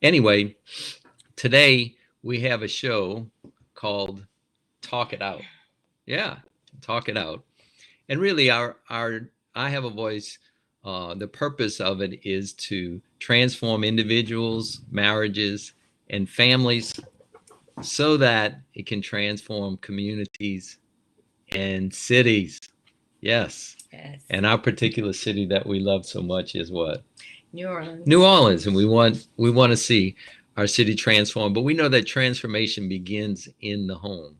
Anyway, today we have a show called Talk It Out. Yeah, Talk It Out. And really, our I have a voice. The purpose of it is to transform individuals, marriages, and families so that it can transform communities and cities. Yes. Yes. And our particular city that we love so much is what? New Orleans. New Orleans. And we want to see our city transform, but we know that transformation begins in the home.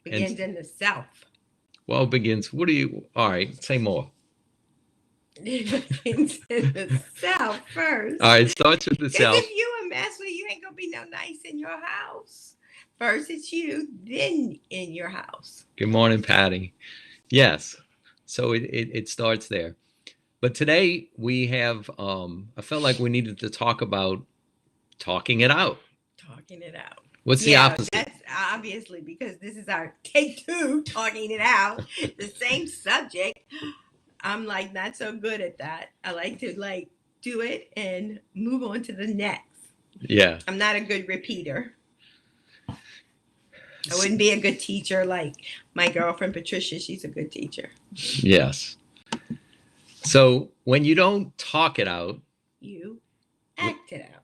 Begins And in the South. well, begins. What do you? All right, say more. It begins in the South first. All right, it starts with the Because South. if you a mess, well, you ain't gonna be no nice in your house. First it's you, then in your house. Good morning, Patty. Yes. So it starts there. But today we have, I felt like we needed to talk about talking it out. Talking it out. What's the Yeah, opposite? that's obviously because this is our take two, talking it out. The same subject. I'm like not so good at that. I like to do it and move on to the next. Yeah. I'm not a good repeater. I wouldn't be a good teacher like my girlfriend Patricia. She's a good teacher. Yes. So when you don't talk it out, You act it out.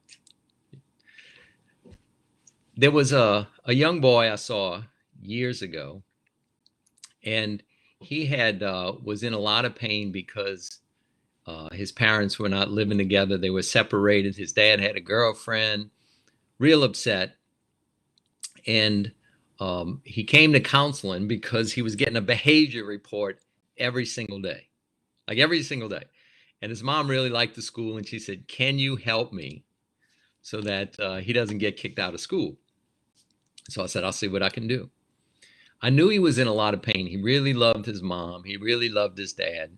there was a young boy I saw years ago, and he had was in a lot of pain because his parents were not living together. They were separated. His dad had a girlfriend, real upset. And he came to counseling because he was getting a behavior report every single day, like every single day. And his mom really liked the school, and she said, "Can you help me so that he doesn't get kicked out of school?" So I said, "I'll see what I can do." I knew he was in a lot of pain. He really loved his mom. He really loved his dad.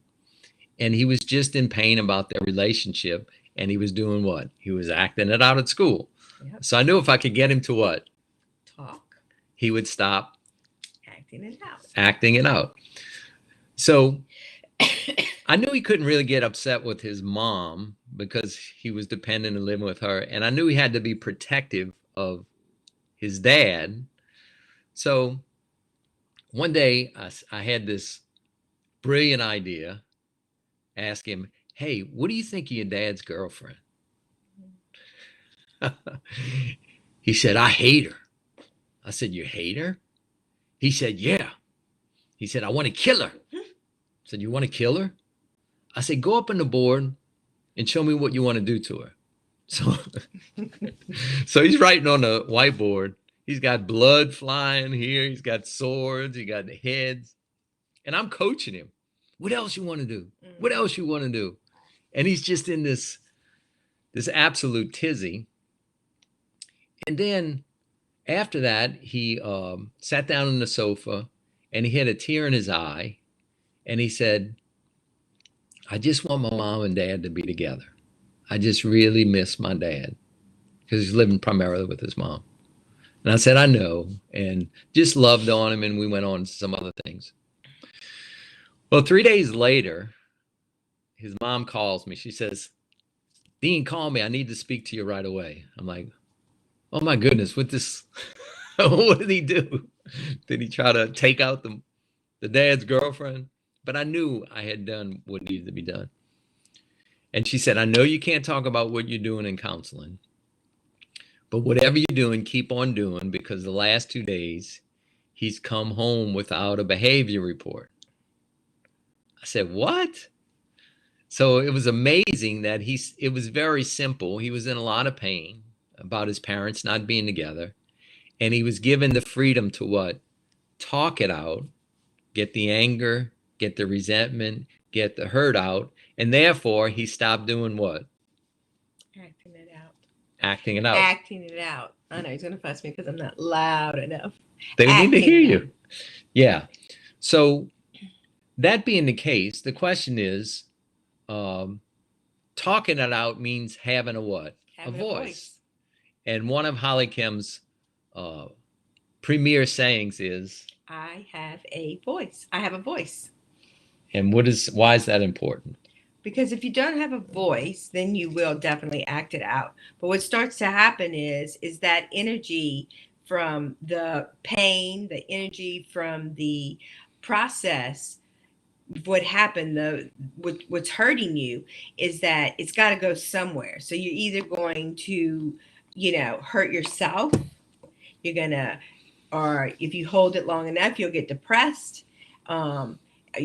And he was just in pain about their relationship. And he was doing what? He was acting it out at school. Yep. So I knew if I could get him to what? Talk. He would stop Acting it out. acting it out. So I knew he couldn't really get upset with his mom because he was dependent and living with her. And I knew he had to be protective of his dad. So one day I had this brilliant idea. Ask him, "Hey, what do you think of your dad's girlfriend?" He said, "I hate her." I said, "You hate her?" He said, "Yeah." He said, "I want to kill her." I said, "You want to kill her?" I said, "Go up on the board and show me what you want to do to her." So, so he's writing on the whiteboard. He's got blood flying here. He's got swords. He got the heads. And I'm coaching him. What else you want to do? What else you want to do? And he's just in this absolute tizzy. And then after that, he sat down on the sofa and he had a tear in his eye. And he said, "I just want my mom and dad to be together. I just really miss my dad," because he's living primarily with his mom. And I said, "I know," and just loved on him. And we went on to some other things. Well, 3 days later, his mom calls me. She says, "Dean, call me. I need to speak to you right away." I'm like, "Oh my goodness, what this? What did he do? Did he try to take out the dad's girlfriend?" But I knew I had done what needed to be done. And she said, "I know you can't talk about what you're doing in counseling, but whatever you're doing, keep on doing, because the last 2 days, he's come home without a behavior report." I said, "What?" So it was amazing that it was very simple. He was in a lot of pain about his parents not being together. And he was given the freedom to what? Talk it out, get the anger, get the resentment, get the hurt out. And therefore, he stopped doing what? Acting it out. Acting it out. Acting it out. I know he's going to fuss me because I'm not loud enough. They need to Acting hear it you. Yeah. So that being the case, the question is, talking it out means having a what? Having a voice. And one of HollyKem's premier sayings is, I have a voice. I have a voice. and why is that important? Because if you don't have a voice, then you will definitely act it out. But what starts to happen is that energy from the pain, the energy from the process, what happened, what's hurting you is that it's got to go somewhere. So you're either going to, hurt yourself, you're gonna, or if you hold it long enough, you'll get depressed. Um,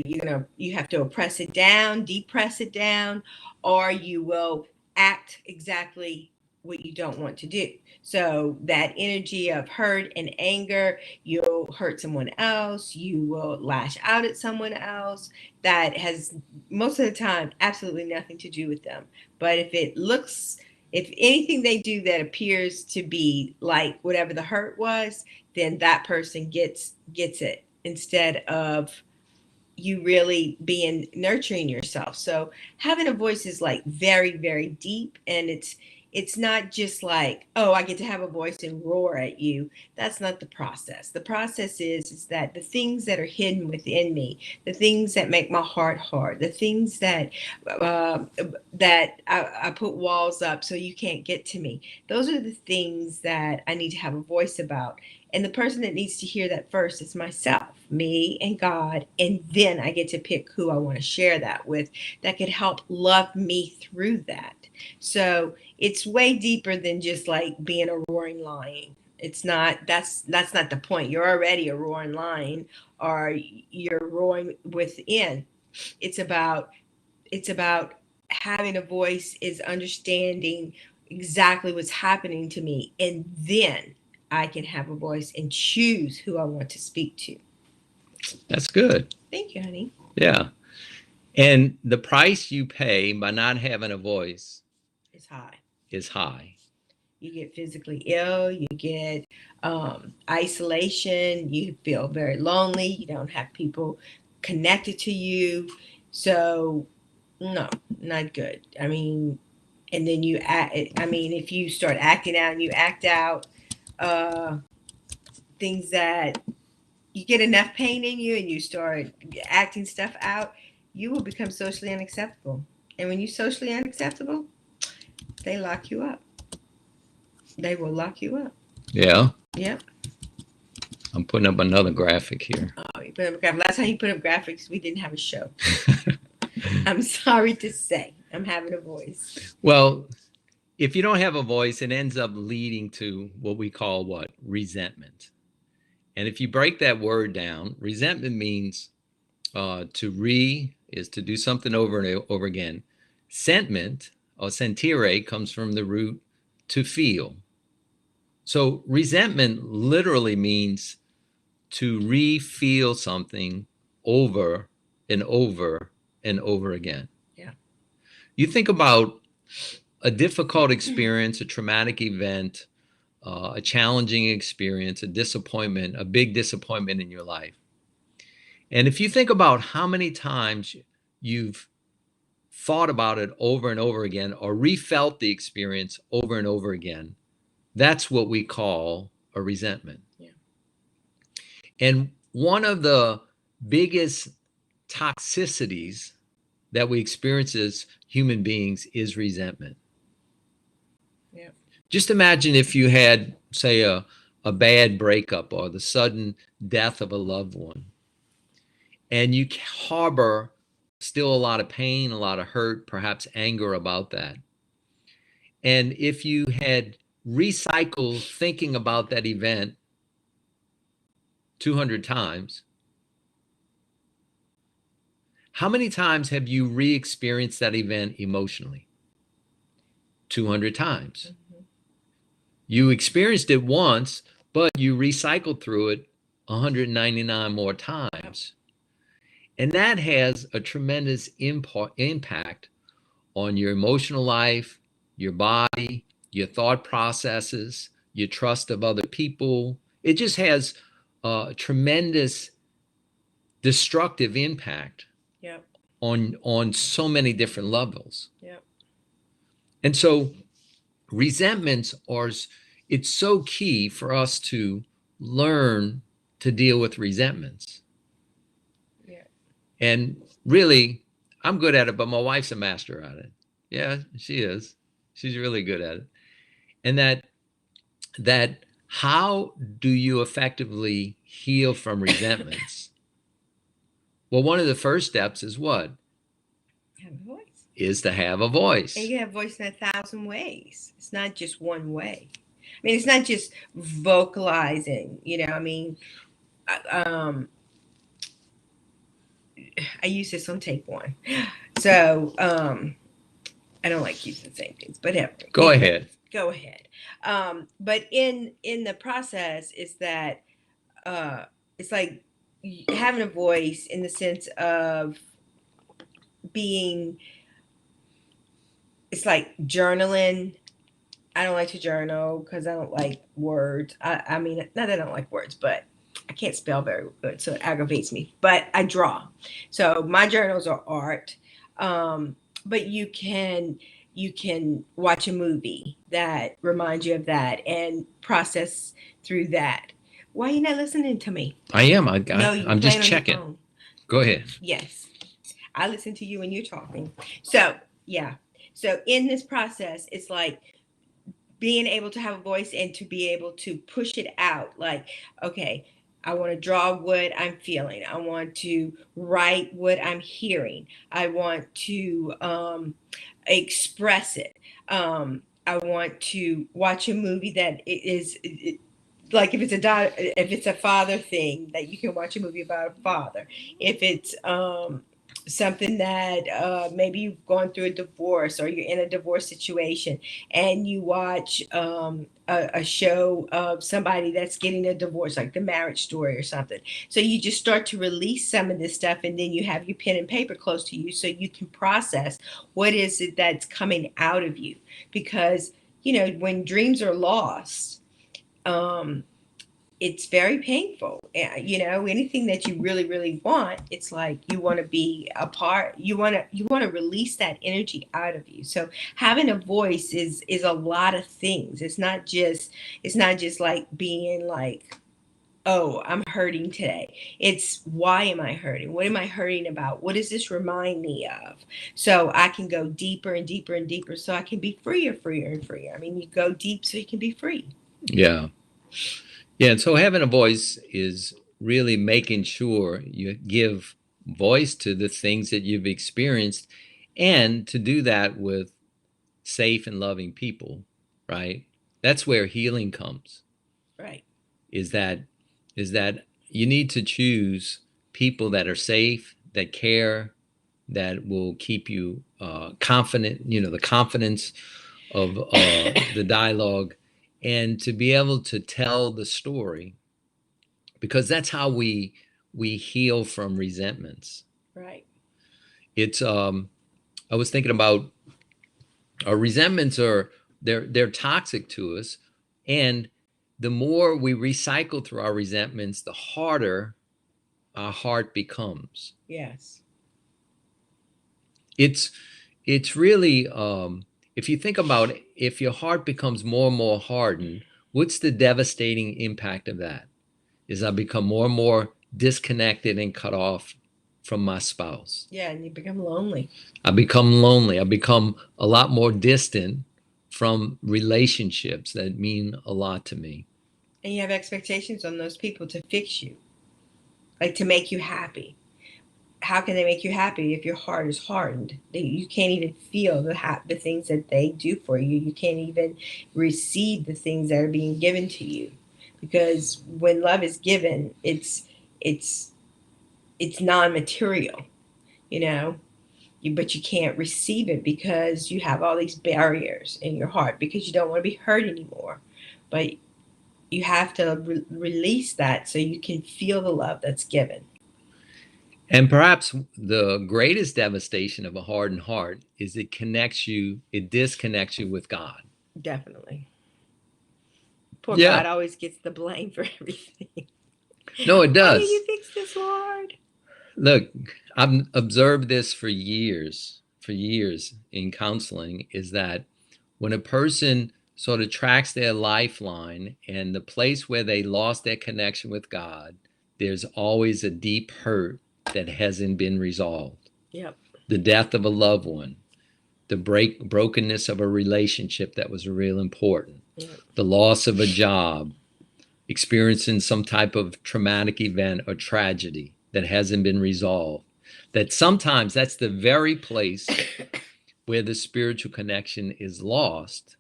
you have to oppress it down, depress it down, or you will act exactly what you don't want to do. So that energy of hurt and anger, you'll hurt someone else, you will lash out at someone else. That has most of the time absolutely nothing to do with them. But if anything they do that appears to be like whatever the hurt was, then that person gets it instead of you really being nurturing yourself. So having a voice is like very, very deep, and it's not just like, oh, I get to have a voice and roar at you. That's not the process. The process is that the things that are hidden within me, the things that make my heart hard, the things that I put walls up so you can't get to me. Those are the things that I need to have a voice about. And the person that needs to hear that first is myself, me and God. And then I get to pick who I want to share that with that could help love me through that. So it's way deeper than just like being a roaring lion. It's not, that's not the point. You're already a roaring lion, or you're roaring within. It's about having a voice, is understanding exactly what's happening to me, and then I can have a voice and choose who I want to speak to. That's good. Thank you, honey. Yeah. And the price you pay by not having a voice It's high. is high. You get physically ill, you get isolation, you feel very lonely, you don't have people connected to you. So, no, not good. I mean, and then if you start acting out and you act out things that you get enough pain in you and you start acting stuff out, you will become socially unacceptable. And when you're socially unacceptable, they lock you up. They will lock you up. Yeah. Yep. I'm putting up another graphic here. Oh, you put up a graphic. Last time you put up graphics, we didn't have a show. I'm sorry to say, I'm having a voice. Well, if you don't have a voice, it ends up leading to what we call resentment. And if you break that word down, resentment means is to do something over and over again. Sentiment or sentire comes from the root to feel. So resentment literally means to re-feel something over and over and over again. Yeah. You think about a difficult experience, a traumatic event, a challenging experience, a disappointment, a big disappointment in your life. And if you think about how many times you've thought about it over and over again, or refelt the experience over and over again, that's what we call a resentment. Yeah. And one of the biggest toxicities that we experience as human beings is resentment. Yeah. Just imagine if you had, say, a bad breakup or the sudden death of a loved one, and you harbor still a lot of pain, a lot of hurt, perhaps anger about that. And if you had recycled thinking about that event 200 times, how many times have you re-experienced that event emotionally? 200 times. Mm-hmm. You experienced it once, but you recycled through it 199 more times. And that has a tremendous impact on your emotional life, your body, your thought processes, your trust of other people. It just has a tremendous destructive impact. Yep. on so many different levels. Yep. And so resentments it's so key for us to learn to deal with resentments. Yeah. And really, I'm good at it, but my wife's a master at it. Yeah, she is. She's really good at it. And that how do you effectively heal from resentments? Well, one of the first steps is what? Have a voice. Is to have a voice. And you can have a voice in 1,000 ways. It's not just one way. I mean, it's not just vocalizing, I mean, I use this on take one. So, I don't like using the same things, but Go ahead. Go ahead. But in the process is that it's like having a voice in the sense of being, it's like journaling. I don't like to journal because I don't like words. I mean, not that I don't like words, but I can't spell very good, so it aggravates me. But I draw. So my journals are art. But you can watch a movie that reminds you of that and process through that. Why are you not listening to me? I am. I'm just checking. Go ahead. Yes. I listen to you when you're talking. So, yeah. So in this process, it's like being able to have a voice and to be able to push it out. Like, okay, I want to draw what I'm feeling. I want to write what I'm hearing. I want to express it. I want to watch a movie that is like if it's a father thing, that you can watch a movie about a father. If it's something that maybe you've gone through a divorce or you're in a divorce situation and you watch a show of somebody that's getting a divorce, like The Marriage Story or something. So you just start to release some of this stuff, and then you have your pen and paper close to you so you can process what is it that's coming out of you. Because, when dreams are lost, it's very painful. Anything that you really, really want, it's like you want to be a part. You want to release that energy out of you. So having a voice is a lot of things. It's not just like being like, oh, I'm hurting today. It's why am I hurting? What am I hurting about? What does this remind me of? So I can go deeper and deeper and deeper, so I can be freer and freer. I mean, you go deep so you can be free. Yeah. Yeah, and so having a voice is really making sure you give voice to the things that you've experienced, and to do that with safe and loving people, right? That's where healing comes. Right. Is that you need to choose people that are safe, that care, that will keep you confident, the confidence of the dialogue, and to be able to tell the story, because that's how we heal from resentments. Right. It's I was thinking about our resentments they're toxic to us, and the more we recycle through our resentments, the harder our heart becomes. Yes. It's really if you think about it, if your heart becomes more and more hardened, what's the devastating impact of that? Is I become more and more disconnected and cut off from my spouse. Yeah, and you become lonely. I become lonely. I become a lot more distant from relationships that mean a lot to me. And you have expectations on those people to fix you, like to make you happy. How can they make you happy if your heart is hardened? You can't even feel the things that they do for you. You can't even receive the things that are being given to you, because when love is given, it's non-material, but you can't receive it because you have all these barriers in your heart because you don't want to be hurt anymore. But you have to release that so you can feel the love that's given. And perhaps the greatest devastation of a hardened heart is it disconnects you with God. Definitely. Poor God always gets the blame for everything. No, it does. Why did you fix this, Lord? Look, I've observed this for years in counseling, is that when a person sort of tracks their lifeline and the place where they lost their connection with God, there's always a deep hurt that hasn't been resolved. Yep. the death of a loved one, the brokenness of a relationship that was real important, the loss of a job, experiencing some type of traumatic event or tragedy that hasn't been resolved. That sometimes that's the very place where the spiritual connection is lost.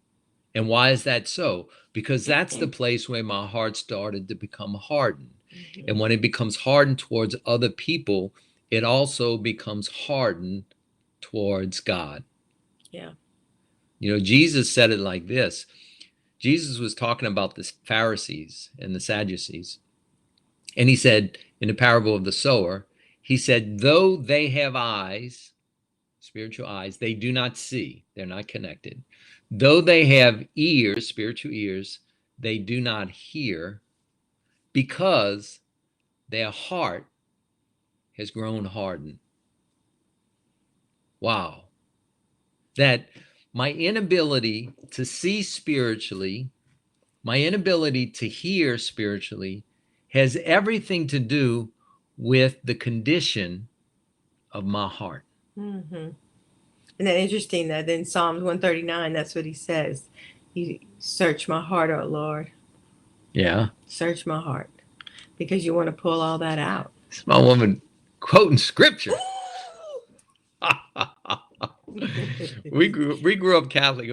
And why is that so? Because that's the place where my heart started to become hardened. And when it becomes hardened towards other people, it also becomes hardened towards God. Yeah. You know, Jesus said it like this. Jesus was talking about the Pharisees and the Sadducees. And he said, in the parable of the sower, he said, though they have eyes, spiritual eyes, they do not see. They're not connected. Though they have ears, spiritual ears, they do not hear, because their heart has grown hardened. Wow. That my inability to see spiritually, my inability to hear spiritually, has everything to do with the condition of my heart. Mm-hmm. And then interesting that in Psalms 139, that's what he says. You search my heart, oh Lord. Yeah. Search my heart. Because you want to pull all that out. It's my woman quoting scripture. we grew up Catholic.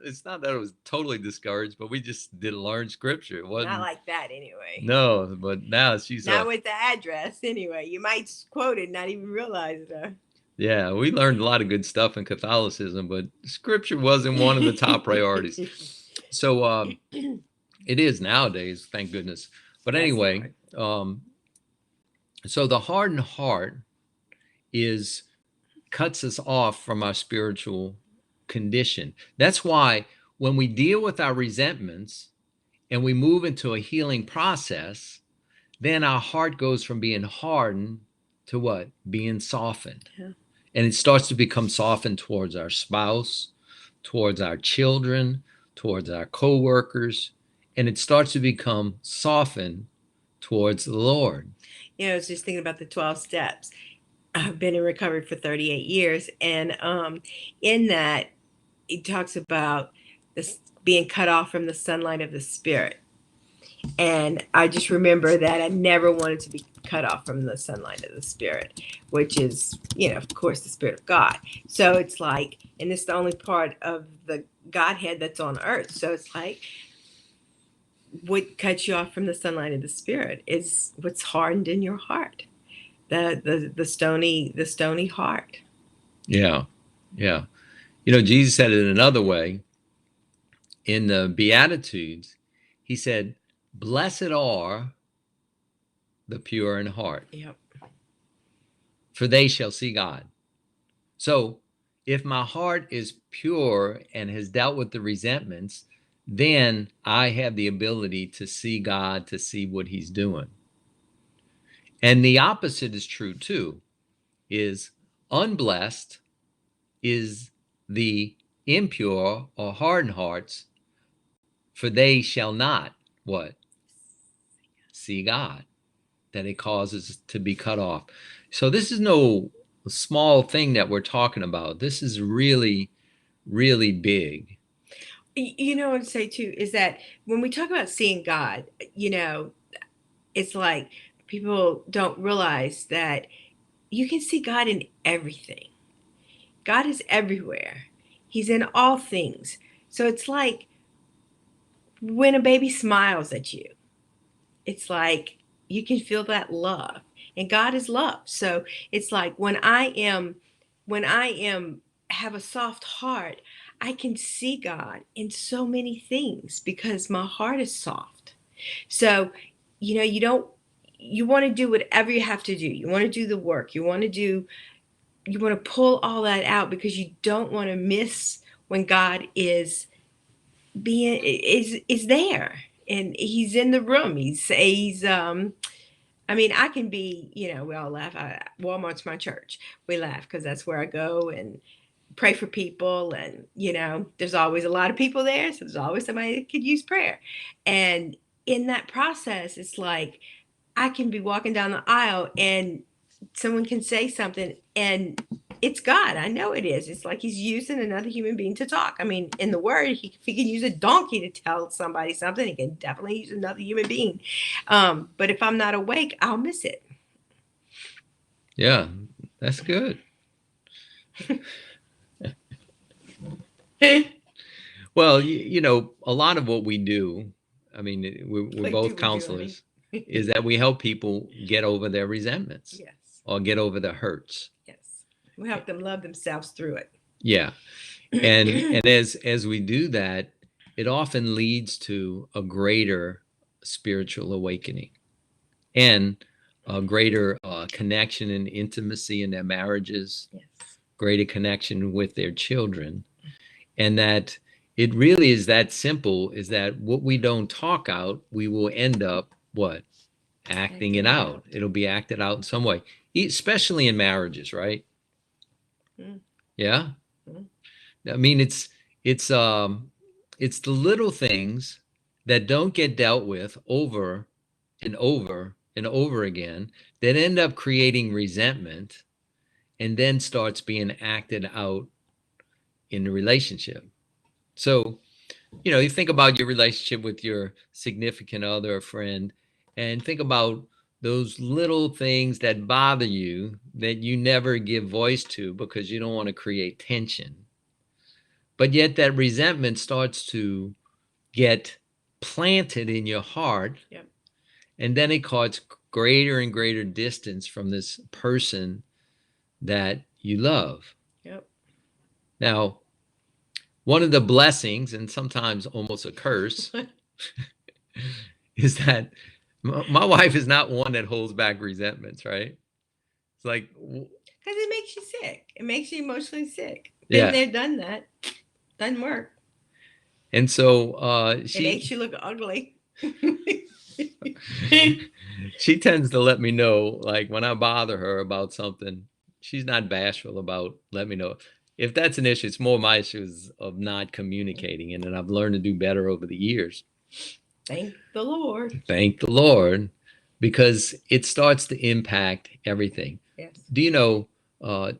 It's not that it was totally discouraged, but we just didn't learn scripture. It wasn't Not like that anyway. No, but now she's not with the address anyway. You might quote it, not even realize it. Yeah, we learned a lot of good stuff in Catholicism, but scripture wasn't one of the top priorities. So it is nowadays, thank goodness. But anyway, so the hardened heart cuts us off from our spiritual condition. That's why when we deal with our resentments and we move into a healing process, then our heart goes from being hardened to what? Being softened. Yeah. And it starts to become softened towards our spouse, towards our children, towards our co-workers, and it starts to become softened towards the Lord. You know, I was just thinking about the 12 steps. I've been in recovery for 38 years, and in that, it talks about this being cut off from the sunlight of the Spirit. And I just remember that I never wanted to be cut off from the sunlight of the Spirit, which is, you know, of course, the Spirit of God. So it's like, and it's the only part of the Godhead that's on earth. So it's like, what cuts you off from the sunlight of the Spirit is what's hardened in your heart. The stony heart. Yeah. Yeah. You know, Jesus said it another way. In the Beatitudes, he said, blessed are the pure in heart. Yep. For they shall see God. So if my heart is pure and has dealt with the resentments, then I have the ability to see God, to see what he's doing. And the opposite is true too, is unblessed is the impure or hardened hearts, for they shall not, what? See God, that it causes to be cut off. So this is no small thing that we're talking about. This is really, really big. You know what I'd say too, is that when we talk about seeing God, you know, it's like people don't realize that you can see God in everything. God is everywhere. He's in all things. So it's like when a baby smiles at you, it's like you can feel that love, and God is love. So it's like when I have a soft heart, I can see God in so many things because my heart is soft. So, you know, you want to do whatever you have to do. You want to do the work. You want to pull all that out because you don't want to miss when God is there and he's in the room. He's I mean, I can be, you know, we all laugh. Walmart's my church. We laugh because that's where I go and pray for people. And, you know, there's always a lot of people there. So there's always somebody that could use prayer. And in that process, it's like I can be walking down the aisle and someone can say something and it's God. I know it is. It's like he's using another human being to talk. I mean, in the word, if he can use a donkey to tell somebody something, he can definitely use another human being. But if I'm not awake, I'll miss it. Yeah, that's good. Well, you know, a lot of what we do, I mean, we're What both do we do, counselors, honey? is that we help people get over their resentments Yes. or get over their hurts. Yes. We help them love themselves through it. Yeah. And as we do that, it often leads to a greater spiritual awakening and a greater connection and intimacy in their marriages, Yes. greater connection with their children, and that it really is that simple, is that what we don't talk out, we will end up what? Acting it out. It'll be acted out in some way, especially in marriages, right? Mm. Yeah. Mm. I mean, it's the little things that don't get dealt with over and over and over again that end up creating resentment and then starts being acted out in the relationship. So, you know, you think about your relationship with your significant other or friend, and think about those little things that bother you that you never give voice to because you don't want to create tension. But yet that resentment starts to get planted in your heart. Yep. And then it causes greater and greater distance from this person that you love. Yep. Now, one of the blessings, and sometimes almost a curse, is that my wife is not one that holds back resentments, right? It's like, because it makes you sick. It makes you emotionally sick. Yeah. Been there, done that. Doesn't work. And so it makes you look ugly. She tends to let me know, like when I bother her about something, she's not bashful about letting me know. If that's an issue, it's more my issues of not communicating, and I've learned to do better over the years. Thank the Lord. Thank the Lord, because it starts to impact everything. Yes. Do you know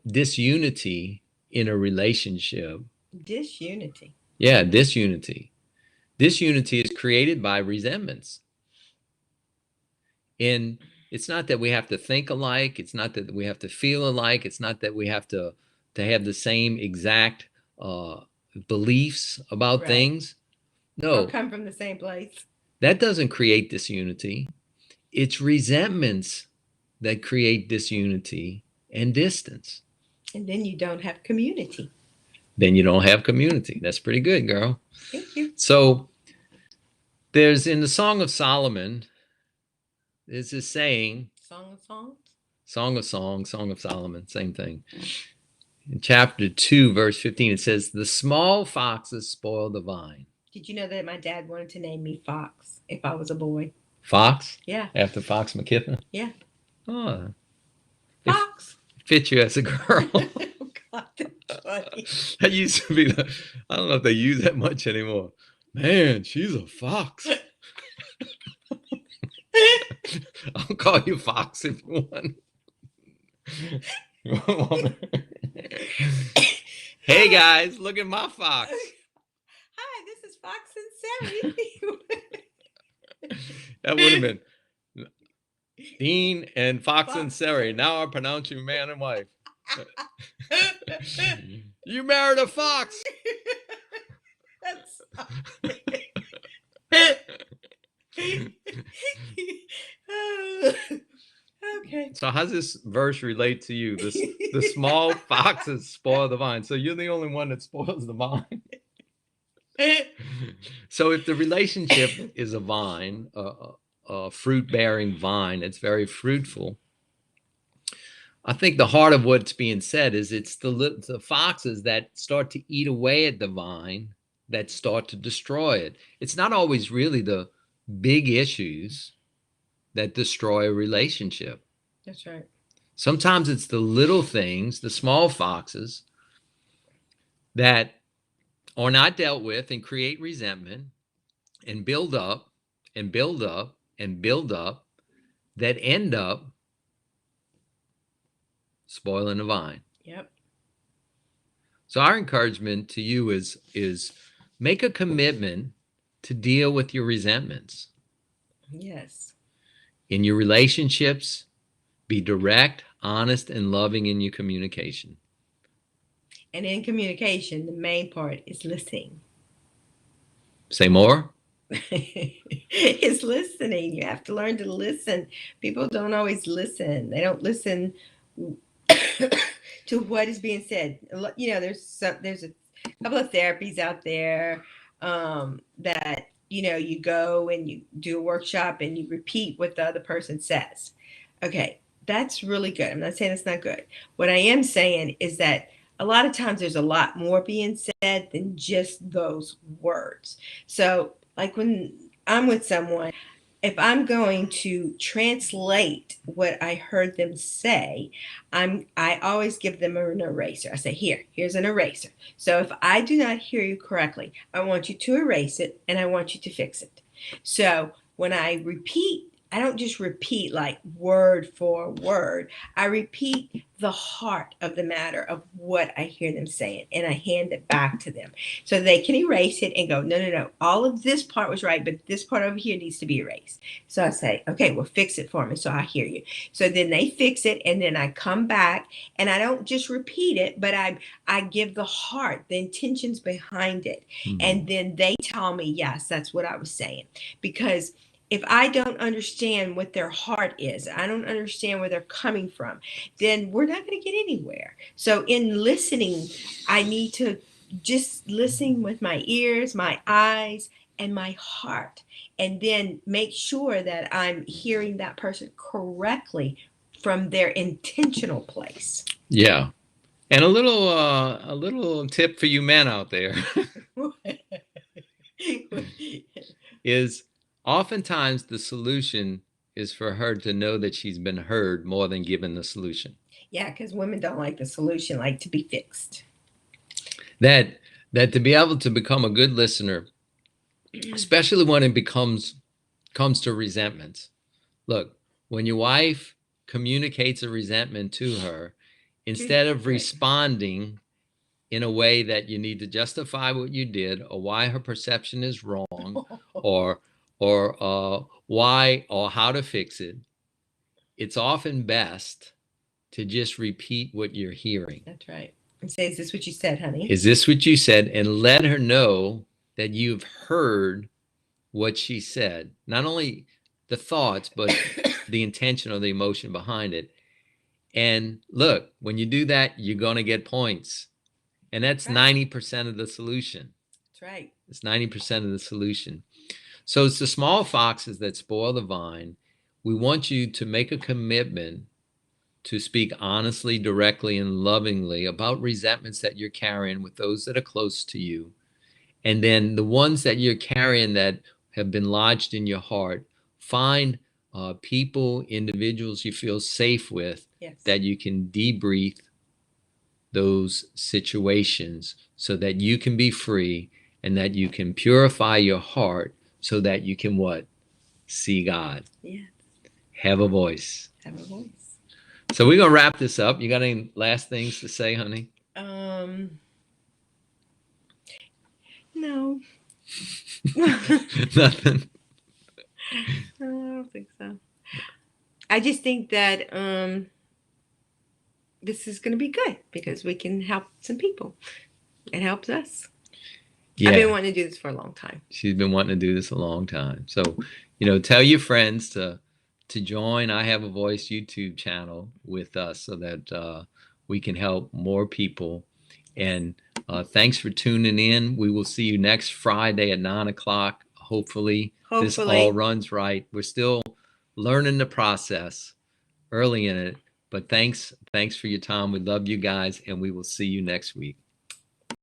disunity in a relationship? Disunity. Yeah, disunity. Disunity is created by resentments. And it's not that we have to think alike. It's not that we have to feel alike. It's not that we have to have the same exact beliefs about things. No. Or come from the same place. That doesn't create disunity. It's resentments that create disunity and distance. And then you don't have community. Then you don't have community. That's pretty good, girl. Thank you. So there's in the Song of Solomon, there's this saying. Song of Songs? Song of Songs, Song of Solomon, same thing. In chapter 2, verse 15, it says, "The small foxes spoil the vine." Did you know that my dad wanted to name me Fox if I was a boy? Fox? Yeah. After Fox McKiffin? Yeah. Oh. Fox. It fits you as a girl. Oh, God, that's funny. That used to be, I don't know if they use that much anymore. Man, she's a fox. I'll call you Fox if you want. Hey guys, look at my fox. Hi, this is Fox and Sari. That would have been Dean and Fox and Sari. Now I pronounce you man and wife. You married a fox. That's okay. So how does this verse relate to you? The small foxes spoil the vine. So you're the only one that spoils the vine. So if the relationship is a vine, a fruit-bearing vine, it's very fruitful. I think the heart of what's being said is it's the foxes that start to eat away at the vine that start to destroy it. It's not always really the big issues that destroy a relationship. That's right. Sometimes it's the little things, the small foxes, that are not dealt with and create resentment and build up and build up and build up that end up spoiling the vine. Yep. So our encouragement to you is make a commitment to deal with your resentments. Yes. In your relationships, be direct, honest, and loving in your communication. And in communication, the main part is listening. Say more. It's listening. You have to learn to listen. People don't always listen. They don't listen to what is being said. There's a couple of therapies out there that you go and you do a workshop and you repeat what the other person says. Okay, that's really good. I'm not saying it's not good. What I am saying is that a lot of times there's a lot more being said than just those words. So, like when I'm with someone, if I'm going to translate what I heard them say, I always give them an eraser. I say, here's an eraser. So if I do not hear you correctly, I want you to erase it and I want you to fix it. So when I repeat, I don't just repeat like word for word. I repeat the heart of the matter of what I hear them saying, and I hand it back to them so they can erase it and go, no. All of this part was right, but this part over here needs to be erased. So I say, okay, well, fix it for me. So I hear you. So then they fix it, and then I come back, and I don't just repeat it, but I give the heart, the intentions behind it. Mm-hmm. And then they tell me, yes, that's what I was saying. Because if I don't understand what their heart is, I don't understand where they're coming from, then we're not going to get anywhere. So in listening, I need to just listen with my ears, my eyes, and my heart, and then make sure that I'm hearing that person correctly from their intentional place. Yeah. And a little tip for you men out there is oftentimes the solution is for her to know that she's been heard more than given the solution. Yeah, because women don't like the solution, like to be fixed. That to be able to become a good listener, especially when it comes to resentments. Look, when your wife communicates a resentment to her, instead of responding in a way that you need to justify what you did or why her perception is wrong or why or how to fix it, it's often best to just repeat what you're hearing. That's right. And say, is this what you said, honey? Is this what you said? And let her know that you've heard what she said. Not only the thoughts, but the intention or the emotion behind it. And look, when you do that, you're going to get points. And that's 90% of the solution. That's right. It's 90% of the solution. So it's the small foxes that spoil the vine. We want you to make a commitment to speak honestly, directly, and lovingly about resentments that you're carrying with those that are close to you. And then the ones that you're carrying that have been lodged in your heart, find people, individuals you feel safe with, yes, that you can debrief those situations so that you can be free and that you can purify your heart so that you can what? See God. Yes. Have a voice. Have a voice. So we're going to wrap this up. You got any last things to say, honey? No. Nothing? No, I don't think so. I just think that this is going to be good because we can help some people. It helps us. Yeah. I've been wanting to do this for a long time. She's been wanting to do this a long time. So, tell your friends to join I Have a Voice YouTube channel with us so that we can help more people. And thanks for tuning in. We will see you next Friday at 9:00. Hopefully this all runs right. We're still learning the process early in it, but thanks for your time. We love you guys, and we will see you next week.